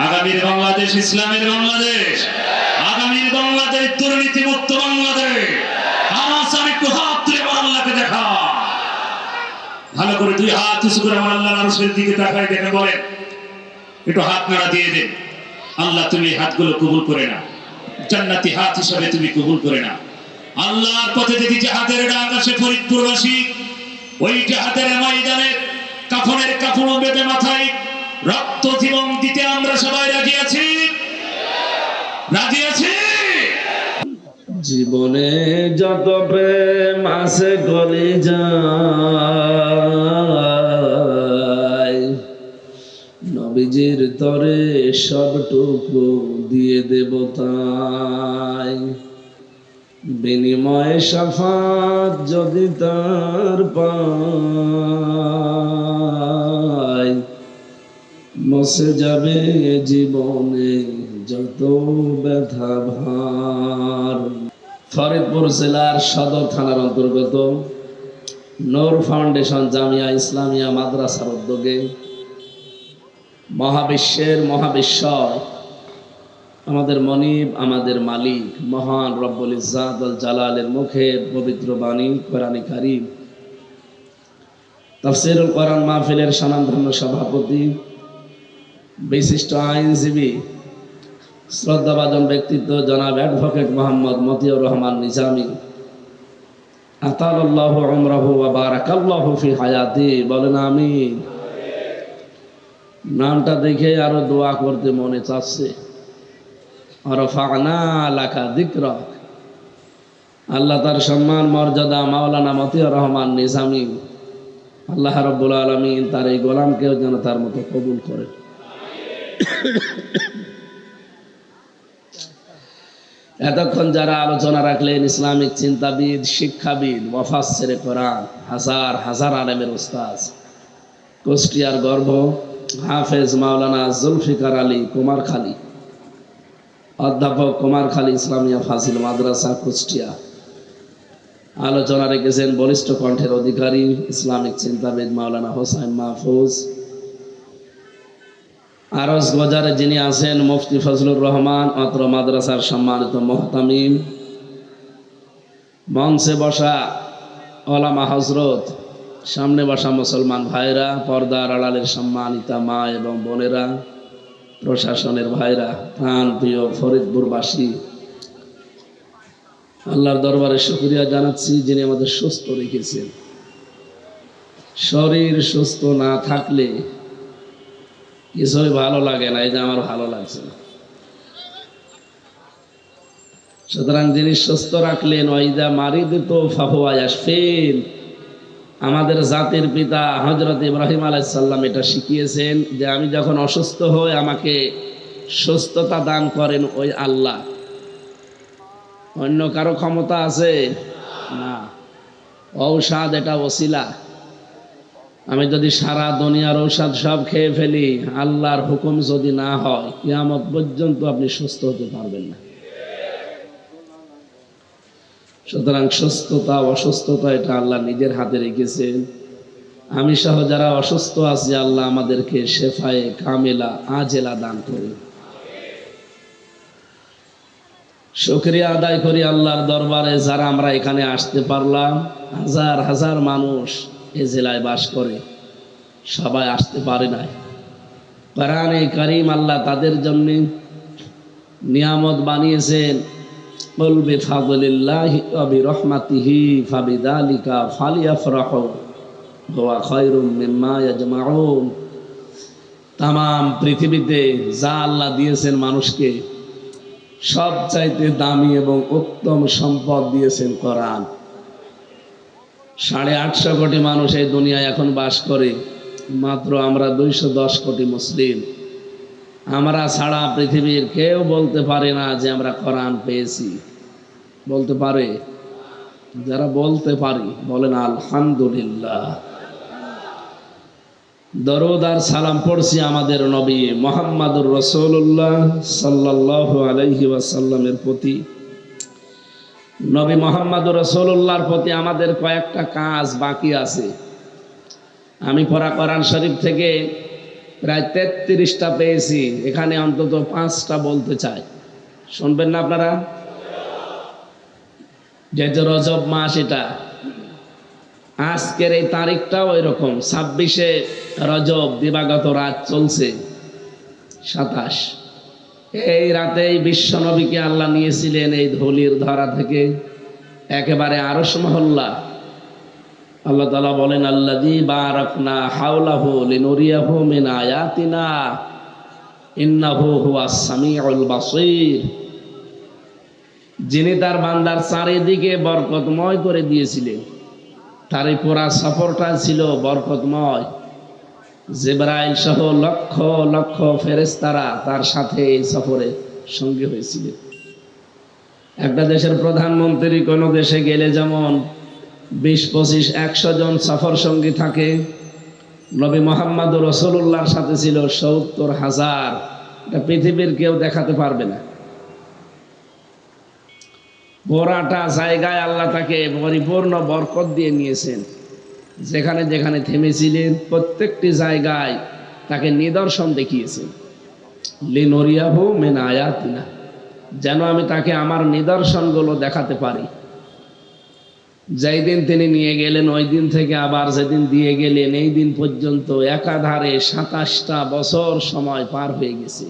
আগামীর বাংলাদেশ ইসলামের বাংলাদেশ, আগামীর বাংলাদেশ দুর্নীতি মুক্ত বাংলাদেশ। আমার একটু হাত তুলে আমার আল্লাহকে দেখা, ভালো করে দুই হাত উঁচু করে আমার আল্লাহর আরশের দিকে তাকায় দেখে বলেন, একটু হাত নাড়া দিয়ে দেন, আল্লাহ তুমি এই হাতগুলো কবুল করে না, জান্নাতি হাত হিসাবে তুমি কবুল করে না। আল্লাহর পথে যদি জাহাদের ডাক আসে ফরিদপুরবাসী, ওই জাহাদের ময়দানে কাফনের কাপড় বেঁধে মাথায় রক্ত জীবন দিতে আমরা সবাই রাজি আছি, রাজি আছি। জীবনে যত প্রেম আছে কলিজায়, নবীজির তরে সবটুকু দিয়ে দেব তাই। বিনিময়ে শাফাত যদি তার পাই, মুছে যাবে জীবনে যত ব্যথা ভার। ফরিদপুর জেলার সদর থানার অন্তর্গত নূর ফাউন্ডেশন জামিয়া ইসলামিয়া মাদ্রাসার উদ্যোগে মহাবিশ্বের মহাবিশ্বর আমাদের মনিব, আমাদের মালিক মহান রব্বুল ইজ্জাত ওয়াল জালালের মুখের পবিত্র বাণী কোরআন কারীম তাফসীরুল কোরআন মাহফিলের স্বনামধন্য সভাপতি, বিশিষ্ট আইনজীবী, শ্রদ্ধাভাজন ব্যক্তিত্ব জনাব অ্যাডভোকেট মোহাম্মদ মতিউর রহমান নিজামী, আতালাল্লাহু উমরাহু ওয়া বারাকাল্লাহু ফি হায়াতি, বলেন আমিন। নামটা দেখে আরো দোয়া করতে মনে চাচ্ছে। রফা'না লাকা যিকরাক, আল্লাহ তার সম্মান মর্যাদা মাওলানা মতিউর রহমান নিজামী, আল্লাহ রাব্বুল আলামিন তার এই গোলামকেও যেন তার মতো কবুল করে। এতক্ষণ যারা আলোচনা রাখলেন ইসলামিক চিন্তাবিদ, শিক্ষাবিদ, মুফাসসিরে কোরআন, হাজার হাজার আলেমের উস্তাদ, কুষ্টিয়ার গর্ভ হাফেজ মাওলানা জুলফিকার আলী কুমারখালী, অধ্যাপক কুমারখালী ইসলামিয়া ফাজিল মাদ্রাসা কুষ্টিয়া। আলোচনা রেখেছেন বলিষ্ঠ কণ্ঠের অধিকারী ইসলামিক চিন্তাবিদ মাওলানা হোসাইন মাহফুজ। আরজ বাজারে যিনি আছেন মুফতি ফজলুর রহমান, অত্র মাদ্রাসার সম্মানিত মুহতামিম, মঞ্চে বসা ওলামা হজরত, সামনে বসা মুসলমান ভাইরা, পর্দার আড়ালের সম্মানিতা মা এবং বোনেরা, প্রশাসনের ভাইরা, প্রাণ প্রিয় ফরিদপুরবাসী, আল্লাহর দরবারে শুকরিয়া জানাচ্ছি যিনি আমাদের সুস্থ রেখেছেন। শরীর সুস্থ না থাকলে কিছুই ভালো লাগে না, এই যে আমার ভালো লাগছে না। সুতরাং যিনি সুস্থ রাখলেন, ওয়াইদা মারিদতু ফাহুয়া ইয়াশফিন, আমাদের জাতির পিতা হযরত ইব্রাহিম আলাইহিস সালাম এটা শিখিয়েছেন যে আমি যখন অসুস্থ হই আমাকে সুস্থতা দান করেন ওই আল্লাহ। অন্য কারো ক্ষমতা আছে না। ঔষধ এটা ওসিলা। আমি যদি সারা দুনিয়ার ঔষধ সব খেয়ে ফেলি, আল্লাহর হুকুম যদি না হয়, কিয়ামত পর্যন্ত আপনি সুস্থ হতে পারবেন না। সুতরাং সুস্থতা অসুস্থতা এটা আল্লাহ নিজের হাতে রেখেছেন। আমি সহ যারা অসুস্থ আছি, আল্লাহ আমাদেরকে শেফায়ে কামেলা আজেলা দান করুন। শুকরিয়া আদায় করি আল্লাহর দরবারে, যারা আমরা এখানে আসতে পারলাম। হাজার হাজার মানুষ এই জেলায় বাস করে, সবাই আসতে পারে নাই। কোরআনে কারীম আল্লাহ তাদের জন্য নিয়ামত বানিয়েছেন। কুল বিফাদলিল্লাহি ওয়া বিরহমাতিহি ফাবিযালিকা ফালিয়াফরাহু হুয়া খায়রুম মিম্মা ইয়াজমাউন। তামাম পৃথিবীতে যা আল্লাহ দিয়েছেন মানুষকে, সবচাইতে দামি এবং উত্তম সম্পদ দিয়েছেন কোরআন। 850 কোটি মানুষ এই দুনিয়ায় এখন বাস করে, মাত্র আমরা 210 কোটি মুসলিম। আমরা ছাড়া পৃথিবীর কেউ বলতে পারে না যে আমরা কোরআন পেয়েছি। বলতে পারে? যারা বলতে পারি বলেন আলহামদুলিল্লাহ। দরুদ আর সালাম পড়ছি আমাদের নবী মুহাম্মদুর রাসূলুল্লাহ সাল্লাল্লাহু আলাইহি ওয়াসাল্লামের প্রতি। নবী মুহাম্মদুর রাসূলুল্লাহর প্রতি আমাদের কয়েকটা কাজ বাকি আছে। আমি পড়া কোরআন শরীফ থেকে প্রায় 33টা পেয়েছি, এখানে অন্তত 5টা বলতে চাই, শুনবেন না আপনারা? যেহেতু রজব মাস, এটা আজকের এই তারিখটাও এরকম, 26শে রজব, দিবাগত রাত চলছে 27। এই রাতেই বিশ্ব নবীকে আল্লাহ নিয়েছিলেন এই ধুলির ধরা থেকে একেবারে আরশ মহল্লা। আল্লাহ তাআলা বলেন, আল্লাযী বারাকনা হাওলাহু লিনুরিয়াহু মিন আয়াতিনা ইন্নাহু হুয়াস সামিউল বাসীর। যিনি তার বান্দার চারিদিকে বরকতময় করে দিয়েছিলেন, তার এই পুরা সফরটা ছিল বরকতময়। জিবরাইল সহ লক্ষ লক্ষ ফেরেশতারা তার সাথে এই সফরে সঙ্গী হয়েছিলেন। একটা দেশের প্রধানমন্ত্রী কোনো দেশে গেলে যেমন 20, 25, 100 জন সফর সঙ্গী থাকে, নবী মুহাম্মদ রাসূলুল্লাহর সাথে ছিল 70,000। এটা পৃথিবীর কেউ দেখাতে পারবে না। পুরাটা জায়গায় আল্লাহ তাকে পরিপূর্ণ বরকত দিয়ে নিয়েছেন। যেখানে যেখানে থেমেছিলেন প্রত্যেকটি জায়গায় তাকে নিদর্শন দেখিয়েছেন। লিনুরিয়াহু মিন আয়াতিনা, যেন আমি তাকে আমার নিদর্শনগুলো দেখাতে পারি। যেই দিন তিনি নিয়ে গেলেন ওই দিন থেকে আবার যেদিন দিয়ে গেলেন এই দিন পর্যন্ত একাধারে 27টা বছর সময় পার হয়ে গেছে।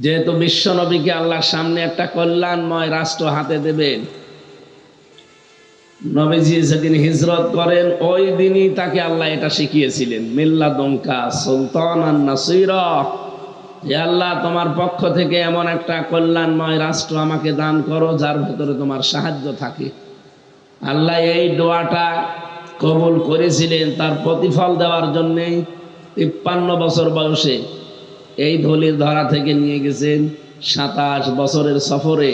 যেহেতু বিশ্ব নবীকে আল্লাহর সামনে একটা কল্যাণময় রাষ্ট্র হাতে দেবেন, নবীজি যেদিন হিজরত করেন ওই দিনই তাকে আল্লাহ এটা শিখিয়েছিলেন, মিল্লাদুনকা সুলতানান নাসীরা, হে আল্লাহ তোমার পক্ষ থেকে এমন একটা কল্যাণময় রাষ্ট্র আমাকে দান করো যার ভেতরে তোমার সাহায্য থাকে। আল্লাহ এই দোয়াটা কবুল করেছিলেন তার প্রতিফল দেওয়ার জন্যে 53 বছর বয়সে এই ধুলির ধরা থেকে নিয়ে গেছেন 27 বছরের সফরে।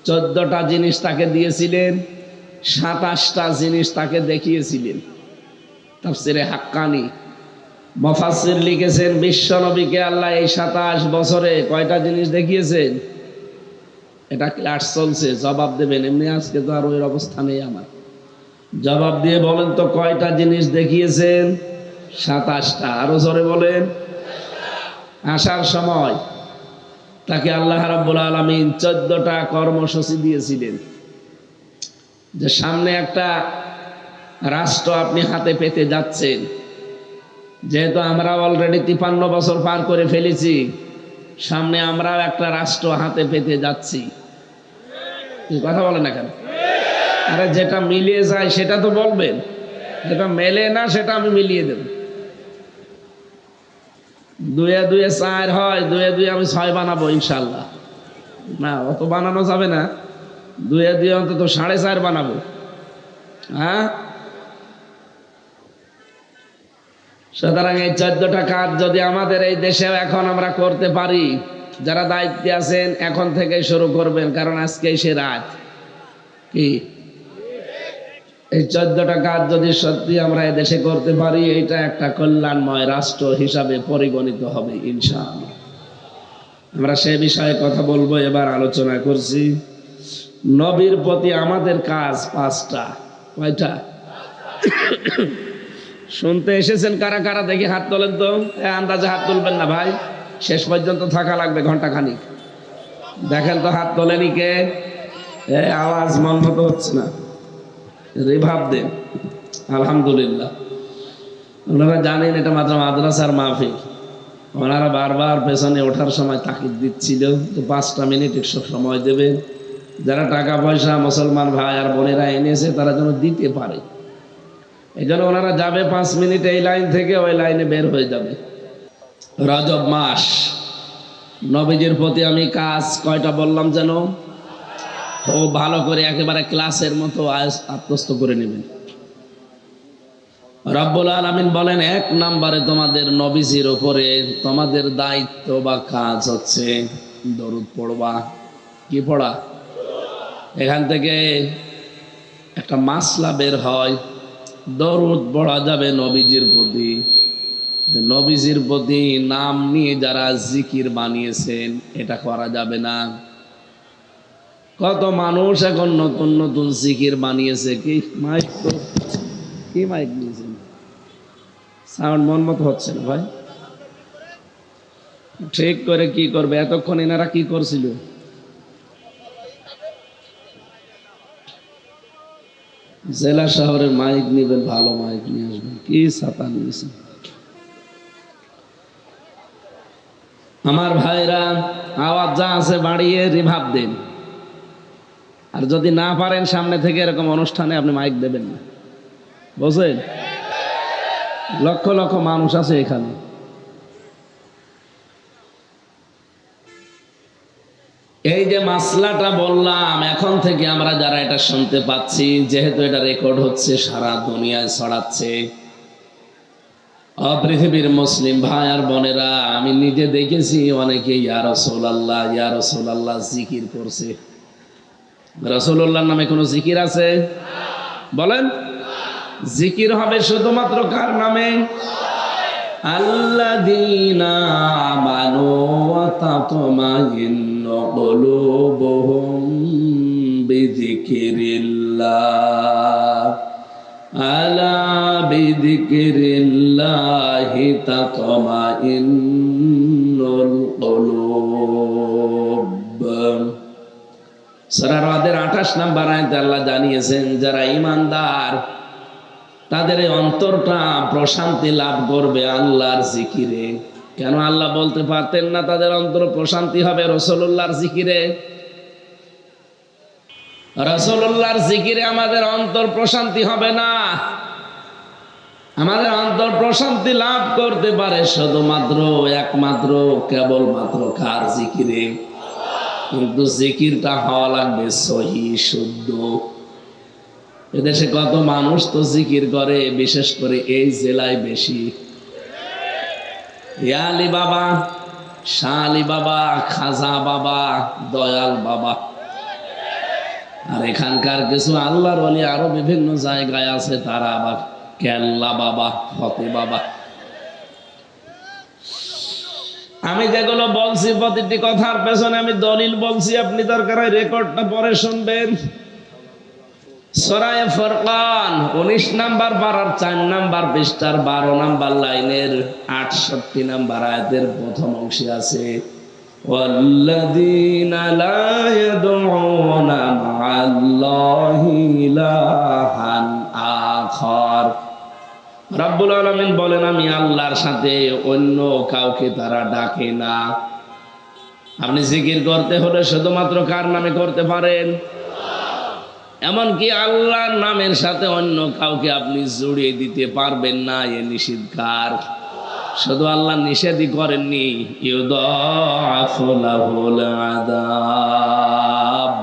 14টা জিনিস তাকে দিয়েছিলেন, 27টা জিনিস তাকে দেখিয়েছিলেন। তাফসিরে হাক্কানি মুফাসসির লিখেছেন, বিশ্ব নবীকে আল্লাহ এই 27 বছরে কয়টা জিনিস দেখিয়েছেন? এটা ক্লাস চলছে, জবাব দেবেন। এমনি আজকে তো আর ওই অবস্থা নেই আমার। জবাব দিয়ে বলেন তো কয়টা জিনিস দেখিয়েছেন? 27টা। আরো জোরে বলেন। আসার সময় তাকে আল্লাহ রাব্বুল আলামিন 14টা কর্মসূচি দিয়েছিলেন, যে সামনে একটা রাষ্ট্র আপনি হাতে পেতে যাচ্ছেন। যেহেতু আমরা অলরেডি 53 বছর পার করে ফেলেছি, সামনে আমরাও একটা রাষ্ট্র হাতে পেতে যাচ্ছি। কথা বলেন না কেন? আরে যেটা মিলিয়ে যায় সেটা তো বলবেন, যেটা মেলে না সেটা আমি মিলিয়ে দেব। 2 এ 2 4 হয়, 2 এ 2 আমি 6 বানাবো ইনশাল্লাহ। না, অত বানানো যাবে না, 2 এ 2 অন্তত 4.5 বানাবো। হ্যাঁ, সুতরাং এই 14টা কাজ যদি আমাদের এই দেশেও এখন আমরা করতে পারি, যারা দায়িত্বে আছেন এখন থেকে শুরু করবেন, কারণ আজকেই সে রাত। কি এই 14টা কাজ যদি সত্যি আমরা এই দেশে করতে পারি, এটা একটা কল্যাণময় রাষ্ট্র হিসাবে পরিগণিত হবে ইনশাআল্লাহ। আমরা সে বিষয়ে কথা বলবো। এবার আলোচনা করছি নবীর প্রতি আমাদের কাজ 5টা। কয়টা? শুনতে এসেছেন কারা কারা দেখি হাত তোলেন তো। আন্দাজে হাত তুলবেন না ভাই, শেষ পর্যন্ত থাকা লাগবে ঘন্টা খানিক। দেখেন তো হাত তোলেনি কে? আওয়াজ মন মতো হচ্ছে না, রিভাব দেন। আলহামদুলিল্লাহ। আপনারা জানেন এটা মাত্র মাদ্রাসার মাহফিল। ওনারা বারবার পেছনে ওঠার সময় তাকিদ দিচ্ছিল যে 5টা মিনিট একটু সময় দেবে। যারা টাকা পয়সা মুসলমান ভাই আর বোনেরা এনেছে তারা যেন দিতে পারে, এই জন্য ওনারা যাবে 5 মিনিট এই লাইন থেকে ওই লাইনে বের হয়ে যাবে। রজব মাস, নবীজির প্রতি আমি কাজ কয়টা বললাম যেন? ও ভালো করে একেবারে ক্লাসের মতো আত্মস্থ করে নেবেন। রব্বুল আলামিন বলেন, 1 নম্বরে তোমাদের নবীজির উপরে তোমাদের দায়িত্ব বা কাজ হচ্ছে দরুদ পড়বা। কি পড়া? এখান থেকে একটা মাসলা বের হয়, দরুদ পড়া যাবে নবীজির প্রতি। যে নবীজির প্রতি নাম নিয়ে যারা জিকির বানিয়েছেন এটা করা যাবে না। কত মানুষ এখন নতুন নতুন জিকির বানিয়েছে। কি মাইক নিয়েছেন? সাউন্ড মন মতো হচ্ছে না ভাই, ঠিক করে কি করবে? এতক্ষণ এনারা কি করছিল? জেলা শহরের মাইক নিবেন, ভালো মাইক নিয়ে আসবেন। কি ছাতা নিয়েছেন? আমার ভাইরা, আওয়াজ যা আছে বাড়িয়ে রিভাব দেন। আর যদি না পারেন সামনে থেকে এরকম অনুষ্ঠানে আপনি মাইক দেবেন না, বুঝলেন? লক্ষ লক্ষ মানুষ আছে এখানে। এই যে মাসলাটা বললাম, এখন থেকে আমরা যারা এটা শুনতে পাচ্ছি, যেহেতু এটা রেকর্ড হচ্ছে, সারা দুনিয়ায় ছড়াচ্ছে, পৃথিবীর মুসলিম ভাই আর বোনেরা, আমি নিজে দেখেছি অনেকে ইয়া রাসূলুল্লাহ জিকির করছে। রাসূলুল্লাহর নামে কোনো জিকির আছে? বলেন। জিকির হবে শুধুমাত্র কার নামে? আল্লাযীনা আমানু ওয়া তাতমাইন্নু কুলুবুহুম বিযিকরিল্লাহ, আলা বিযিকরিল্লাহি তাতমাইন্নুল কুলুব। সূরা রাদের 28 নম্বর আয়াতে আল্লাহ জানিয়েছেন, যারা ঈমানদার তাদের এই অন্তরটা প্রশান্তি লাভ করবে আল্লাহর জিকিরে। কেন আল্লাহ বলতে পারতেন না তাদের অন্তর প্রশান্তি হবে রাসূলুল্লাহর জিকিরে? রাসূলুল্লাহর জিকিরে আমাদের অন্তর প্রশান্তি হবে না। আমাদের অন্তর প্রশান্তি লাভ করতে পারে শুধুমাত্র একমাত্র কেবলমাত্র কার জিকিরে? কিন্তু জিকিরটা হওয়া লাগবে সহি, শুদ্ধ। এদেশে কত মানুষ তো জিকির করে, বিশেষ করে এই জেলায় বেশি। আলী বাবা, শাহ আলী বাবা, খাজা বাবা, দয়াল বাবা। আর এখানকার কিছু আল্লাহর ওলি আরো বিভিন্ন জায়গায় আছে, তারা আবার কেল্লা বাবা, ফতে বাবা। আমি যেগুলো বলছি প্রতিটি কথার পেছনে আমি দলিল বলছি, আপনি দরকার হয় রেকর্ডটা পরে শুনবেন। সূরা ফুরকান 19 নাম্বার পারার 4 নাম্বার পৃষ্ঠার 12 নাম্বার লাইনের 68 নাম্বার আয়াতের প্রথম অংশে আছে, ওয়াল্লাযীনা লা ইয়াদউনা মা'আল্লাহি ইলাহান আখার। রাব্বুল আলামিন বলেন, আমি আল্লাহর সাথে অন্য কাউকে তারা ডাকে না। আপনি জিকির করতে হলে শুধুমাত্র কার নামে করতে পারেন? এমনকি আল্লাহর নামের সাথে অন্য কাউকে আপনি জড়িয়ে দিতে পারবেন না, এ নিষেধ কার? শুধু আল্লাহ নিষেধই করেননি, ইউদাফু লাহুল আযাব।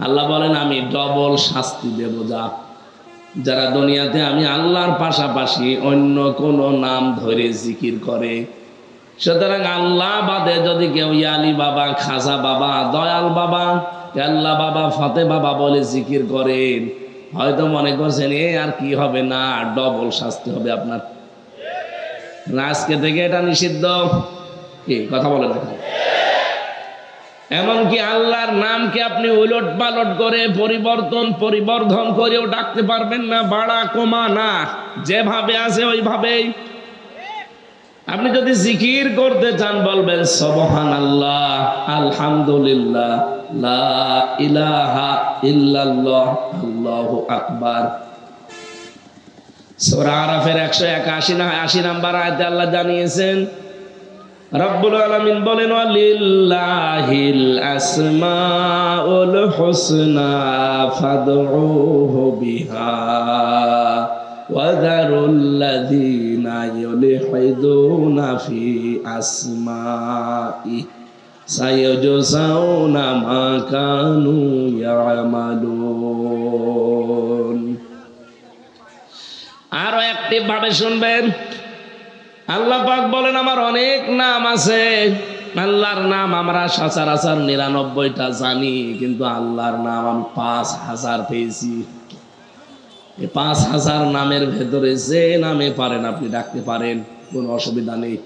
আল্লাহ বলেন, আমি ডবল শাস্তি দেব যারা দুনিয়াতে আমি আল্লাহর পাশাপাশি অন্য কোন নাম ধরে জিকির করে। সুতরাং আল্লাহ বাদে যদি কেউ আলী বাবা, খাজা বাবা, দয়াল বাবা, কেল্লা বাবা, ফতে বাবা বলে জিকির করেন, হয়তো মনে করছেন এ আর কি হবে না, ডবল শাস্তি হবে আপনার। আজকে থেকে এটা নিষিদ্ধ। কি কথা বলে দেখেন? এমনকি আল্লাহর নামকে আপনি উলট পালট করে পরিবর্ধন করেও ডাকতে পারবেন না, বাড়া কমা না, যেভাবে আছে ওইভাবেই। আপনি যদি জিকির করতে চান বলবেন সুবহানাল্লাহ, আলহামদুলিল্লাহ, লা ইলাহা ইল্লাল্লাহ, আল্লাহু আকবার। সূরা আরাফের 181 নাম্বার আয়াতে আল্লাহ জানিয়েছেন, রব্বুল আলামিন বলেন, ওয়ালিল্লাহিল আসমাউল হুসনা ফাদউহু বিহা ওয়া যারুল্লাযীনা ইউলহিদুনা ফি আসমাই সায়াজজাউনা মা কানু ইয়ামালুন। আরো অ্যাক্টিভ ভাবে শুনবেন। আল্লাহ পাক বলেন, আমার অনেক নাম আছে। আল্লাহর নাম আমরা সচরাচর 99টা জানি, কিন্তু আল্লাহর নাম আমি 5000 পেয়েছি। এই 5000 নামের ভেতরে যে নামে পারেন আপনি ডাকতে পারেন, কোনো অসুবিধা নেই।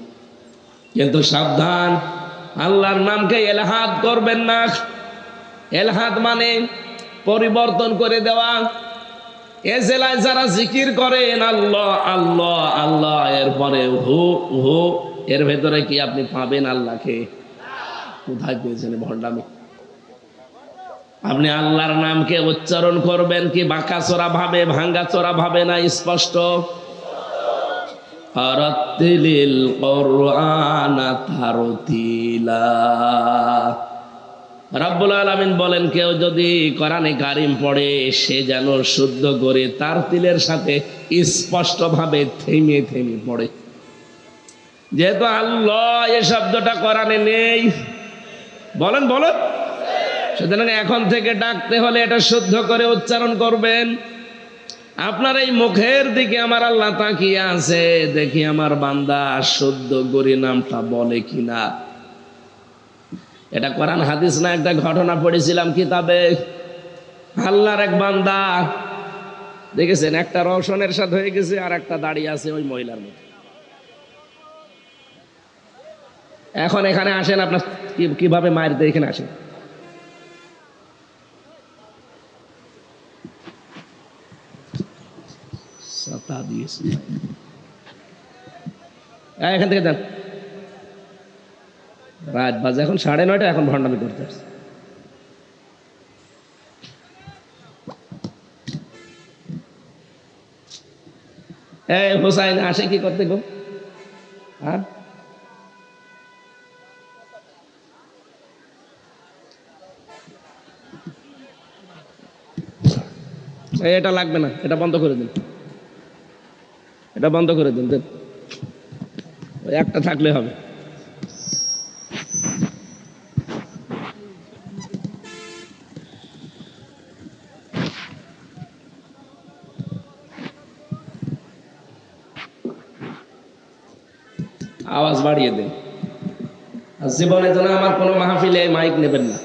কিন্তু সাবধান, আল্লাহর নামকে এলহাদ করবেন না। এলহাদ মানে পরিবর্তন করে দেওয়া। এ জেলায় যারা জিকির করেন আল্লাহ আল্লাহ আল্লাহ, এরপরে হু হু, এর ভেতরে কি আপনি পাবেন আল্লাহকে? কোথায় পেয়েছেন ভণ্ডামি? আপনি আল্লাহর নামকে উচ্চারণ করবেন কি বাঁকাচোরা ভাবে, ভাঙ্গাচোরা ভাবে, না স্পষ্ট? আরাতিলিল কুরআনা তারতিলা। রাব্বুল আলামিন বলেন, কেউ যদি কোরআনে কারিম পড়ে সে যেন শুদ্ধ করে তারতিলের সাথে স্পষ্ট ভাবে থেমে থেমে পড়ে। যেহেতু আল্লাহ এই শব্দটা কোরআনে নেই, বলেন বলেন, সুতরাং এখন থেকে ডাকতে হলে এটা শুদ্ধ করে উচ্চারণ করবেন। আপনার এই মুখের দিকে আমার আল্লাহ তাকিয়ে আছে, দেখি আমার বান্দা শুদ্ধ করে নামটা বলে কিনা। এটা কোরআন হাদিস না, একটা ঘটনা পড়েছিলাম কিতাবে। আল্লাহর এক বান্দা দেখেছেন, একটা রওশনের সাথে হয়ে গেছে আর একটা দাঁড়িয়ে আছে ওই মহিলার মতো। এখন এখানে আসেন, আপনার কিভাবে মায়ের দিয়ে এখানে আসেন। এখান থেকে যান, রাত বাজে এখন 9:30, এখন ভণ্ডামি করতে আসছে। এই হোসাইন আসে কি করতে গো? হ্যাঁ, এটা লাগবে না, এটা বন্ধ করে দিন, এটা বন্ধ করে দিন, দেন ওই একটা থাকলে হবে। আওয়াজ বাড়িয়ে দেন। আর জীবনে যেন আমার কোনো মাহফিলে মাইক নেবেন না।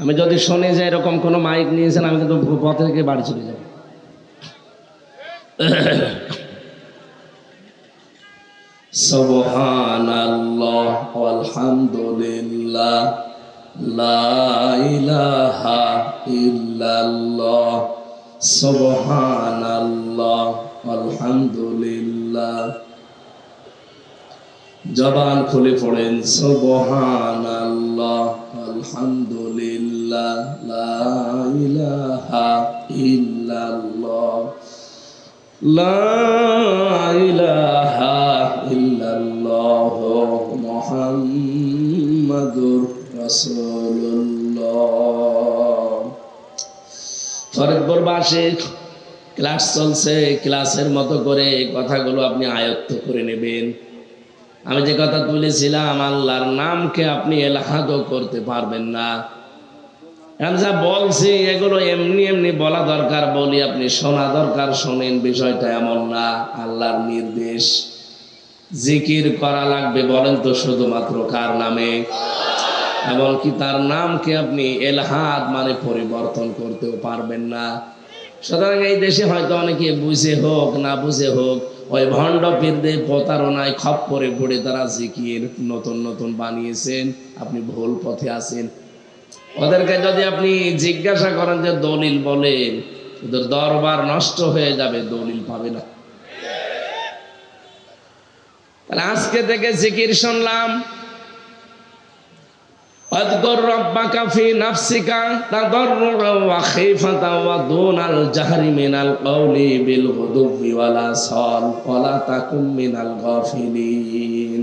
আমি যদি শুনে যে এরকম কোনো মাইক নিয়েছেন, আমি কিন্তু পথ থেকে বাড়ি চলে যাব। সুবহানাল্লাহ আলহামদুলিল্লাহ লা ইলাহা ইল্লাল্লাহ সুবহানাল্লাহ আলহামদুলিল্লাহ। জবান খুলে পড়েন সুবহানাল্লাহ আলহামদুলিল্লাহ লা ইলাহা ইল্লাল্লাহ লা ইলাহা ইল্লাল্লাহ মুহাম্মাদুর রাসূলুল্লাহ। ফরিদপুর বাসে ক্লাস চলছে, ক্লাসের মতো করে কথাগুলো আপনি আয়ত্ত করে নেবেন। আমি যে কথা তুলেছিলাম, আল্লাহর নামকে আপনি এলাহাদও করতে পারবেন না। আমি যা বলছি এগুলো এমনি এমনি বলা দরকার বলি, আপনি শোনা দরকার শোনেন, বিষয়টা এমন না। আল্লাহর নির্দেশ, জিকির করা লাগবে। বলেন তো শুধুমাত্র কার নামে? এমনকি তার নামকে আপনি এলাহাদ মানে পরিবর্তন করতেও পারবেন না। সুতরাং এই দেশে হয়তো অনেকে বুঝে হোক না বুঝে হোক, ওই ভণ্ড পীরদের প্রতারণায় খপ্পরে পড়ে তারা জিকির নতুন নতুন বানিয়েছেন। আপনি ভুল পথে আছেন। ওদেরকে যদি আপনি জিজ্ঞাসা করেন যে দলিল বলেন, ওদের দরবার নষ্ট হয়ে যাবে, দলিল পাবে না। তাহলে আজকে থেকে জিকির শুনলাম, আযকুর রাব্বাকা ফি নাফসিকা তাদাররুআন ওয়া খিফাতান ওয়া দুনাল জাহরি মিনাল কওলি বিল গুদুবি ওয়াল আসাল ওয়া লা তাকুম মিনাল গাফিলিন।